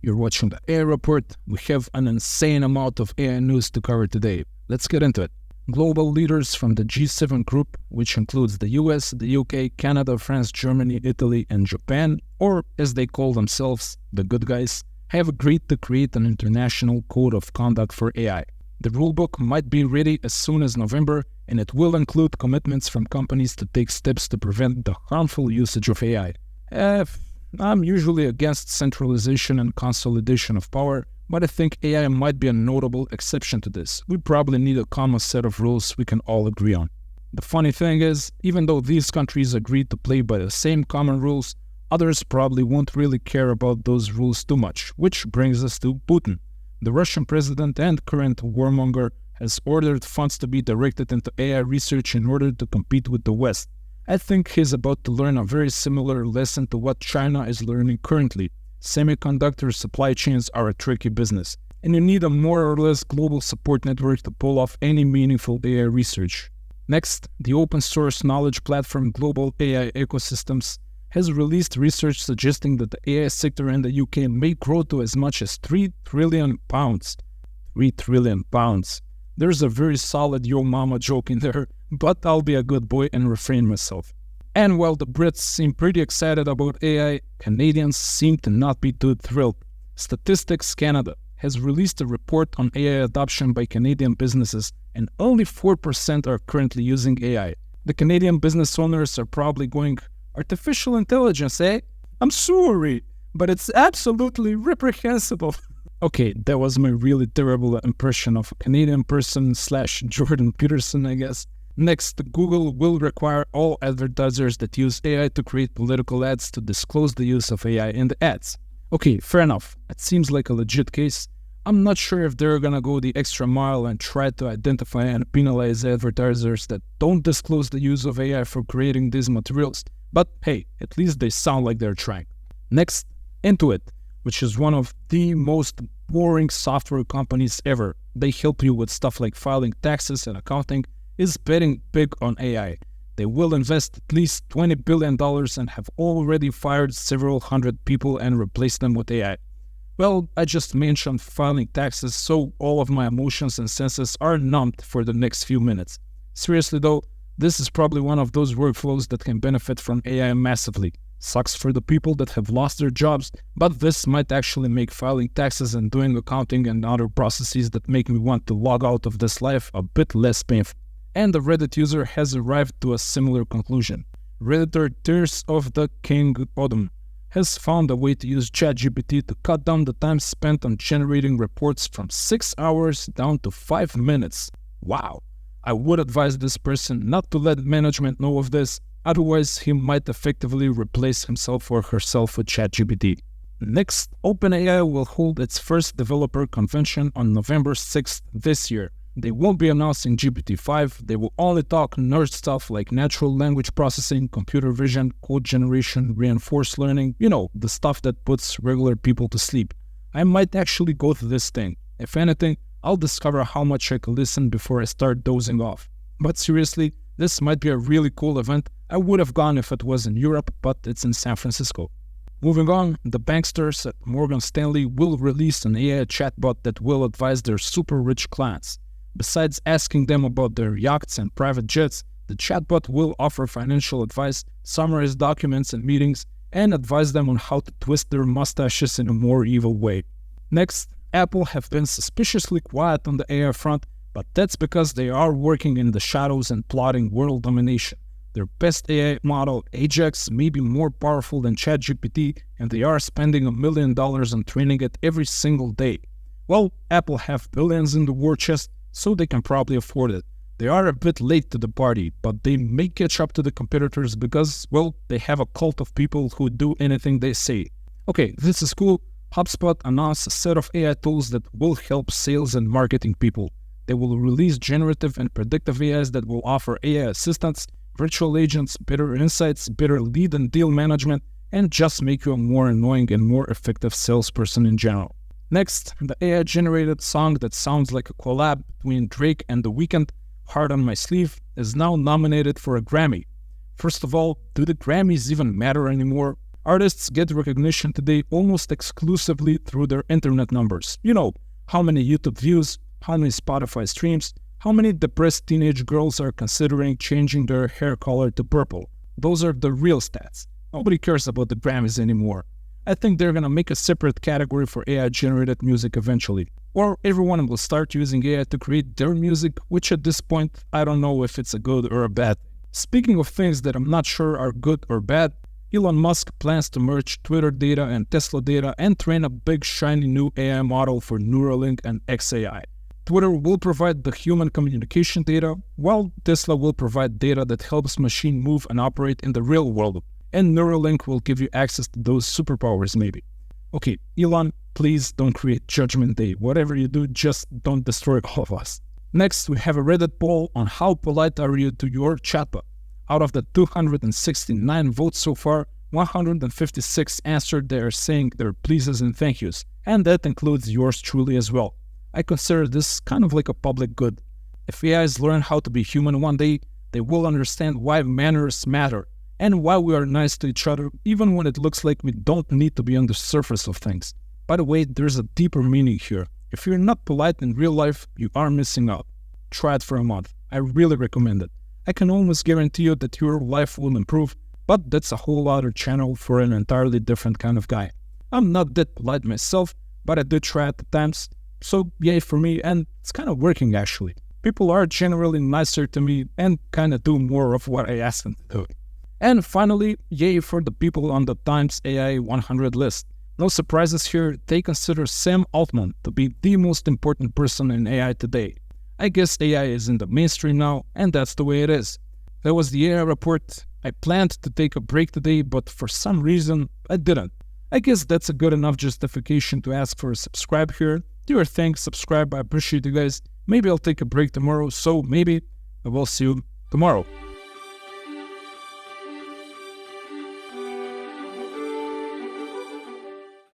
You're watching the AI Report. We have an insane amount of AI news to cover today. Let's get into it. Global leaders from the G7 group, which includes the US, the UK, Canada, France, Germany, Italy, and Japan, or as they call themselves, the good guys, have agreed to create an international code of conduct for AI. The rulebook might be ready as soon as November, and it will include commitments from companies to take steps to prevent the harmful usage of AI. I'm usually against centralization and consolidation of power, but I think AI might be a notable exception to this. We probably need a common set of rules we can all agree on. The funny thing is, even though these countries agreed to play by the same common rules, others probably won't really care about those rules too much, which brings us to Putin. The Russian president and current warmonger has ordered funds to be directed into AI research in order to compete with the West. I think he's about to learn a very similar lesson to what China is learning currently. Semiconductor supply chains are a tricky business, and you need a more or less global support network to pull off any meaningful AI research. Next, the open source knowledge platform Global AI Ecosystems has released research suggesting that the AI sector in the UK may grow to as much as £3 trillion. £3 trillion. There's a very solid yo mama joke in there, but I'll be a good boy and refrain myself. And while the Brits seem pretty excited about AI, Canadians seem to not be too thrilled. Statistics Canada has released a report on AI adoption by Canadian businesses, and only 4% are currently using AI. The Canadian business owners are probably going, "Artificial intelligence, eh? I'm sorry, but it's absolutely reprehensible." Okay, that was my really terrible impression of a Canadian person / Jordan Peterson, I guess. Next, Google will require all advertisers that use AI to create political ads to disclose the use of AI in the ads. Okay, fair enough. It seems like a legit case. I'm not sure if they're gonna go the extra mile and try to identify and penalize advertisers that don't disclose the use of AI for creating these materials, but hey, at least they sound like they're trying. Next, Intuit, which is one of the most boring software companies ever. They help you with stuff like filing taxes and accounting, is betting big on AI. They will invest at least $20 billion and have already fired several hundred people and replaced them with AI. Well, I just mentioned filing taxes, so all of my emotions and senses are numbed for the next few minutes. Seriously though, this is probably one of those workflows that can benefit from AI massively. Sucks for the people that have lost their jobs, but this might actually make filing taxes and doing accounting and other processes that make me want to log out of this life a bit less painful. And the Reddit user has arrived to a similar conclusion. Redditor Tears of the King Odom has found a way to use ChatGPT to cut down the time spent on generating reports from 6 hours down to 5 minutes. Wow! I would advise this person not to let management know of this, otherwise he might effectively replace himself or herself with ChatGPT. Next, OpenAI will hold its first developer convention on November 6th this year. They won't be announcing GPT-5, they will only talk nerd stuff like natural language processing, computer vision, code generation, reinforced learning, the stuff that puts regular people to sleep. I might actually go to this thing. If anything, I'll discover how much I can listen before I start dozing off. But seriously, this might be a really cool event. I would have gone if it was in Europe, but it's in San Francisco. Moving on, the banksters at Morgan Stanley will release an AI chatbot that will advise their super rich clients. Besides asking them about their yachts and private jets, the chatbot will offer financial advice, summarize documents and meetings, and advise them on how to twist their mustaches in a more evil way. Next, Apple have been suspiciously quiet on the AI front, but that's because they are working in the shadows and plotting world domination. Their best AI model, Ajax, may be more powerful than ChatGPT, and they are spending $1 million on training it every single day. Well, Apple have billions in the war chest, so they can probably afford it. They are a bit late to the party, but they may catch up to the competitors because, well, they have a cult of people who do anything they say. Okay, this is cool. HubSpot announced a set of AI tools that will help sales and marketing people. They will release generative and predictive AIs that will offer AI assistants, virtual agents, better insights, better lead and deal management, and just make you a more annoying and more effective salesperson in general. Next, the AI-generated song that sounds like a collab between Drake and The Weeknd, Heart on My Sleeve, is now nominated for a Grammy. First of all, do the Grammys even matter anymore? Artists get recognition today almost exclusively through their internet numbers. You know, how many YouTube views, how many Spotify streams, how many depressed teenage girls are considering changing their hair color to purple. Those are the real stats. Nobody cares about the Grammys anymore. I think they're gonna make a separate category for AI-generated music eventually. Or everyone will start using AI to create their music, which at this point, I don't know if it's a good or a bad. Speaking of things that I'm not sure are good or bad, Elon Musk plans to merge Twitter data and Tesla data and train a big shiny new AI model for Neuralink and XAI. Twitter will provide the human communication data, while Tesla will provide data that helps machine move and operate in the real world. And Neuralink will give you access to those superpowers maybe. Okay, Elon, please don't create Judgment Day. Whatever you do, just don't destroy all of us. Next, we have a Reddit poll on how polite are you to your chatbot. Out of the 269 votes so far, 156 answered they are saying their pleases and thank yous, and that includes yours truly as well. I consider this kind of like a public good. If AIs learn how to be human one day, they will understand why manners matter, and why we are nice to each other even when it looks like we don't need to be on the surface of things. By the way, there's a deeper meaning here. If you're not polite in real life, you are missing out. Try it for a month. I really recommend it. I can almost guarantee you that your life will improve, but that's a whole other channel for an entirely different kind of guy. I'm not that polite myself, but I do try at the times, so yay for me, and it's kind of working actually. People are generally nicer to me and kind of do more of what I ask them to do. And finally, yay for the people on the Times AI 100 list. No surprises here, they consider Sam Altman to be the most important person in AI today. I guess AI is in the mainstream now, and that's the way it is. That was the AI report. I planned to take a break today, but for some reason, I didn't. I guess that's a good enough justification to ask for a subscribe here. Do your thing, subscribe, I appreciate you guys. Maybe I'll take a break tomorrow, so maybe I will see you tomorrow.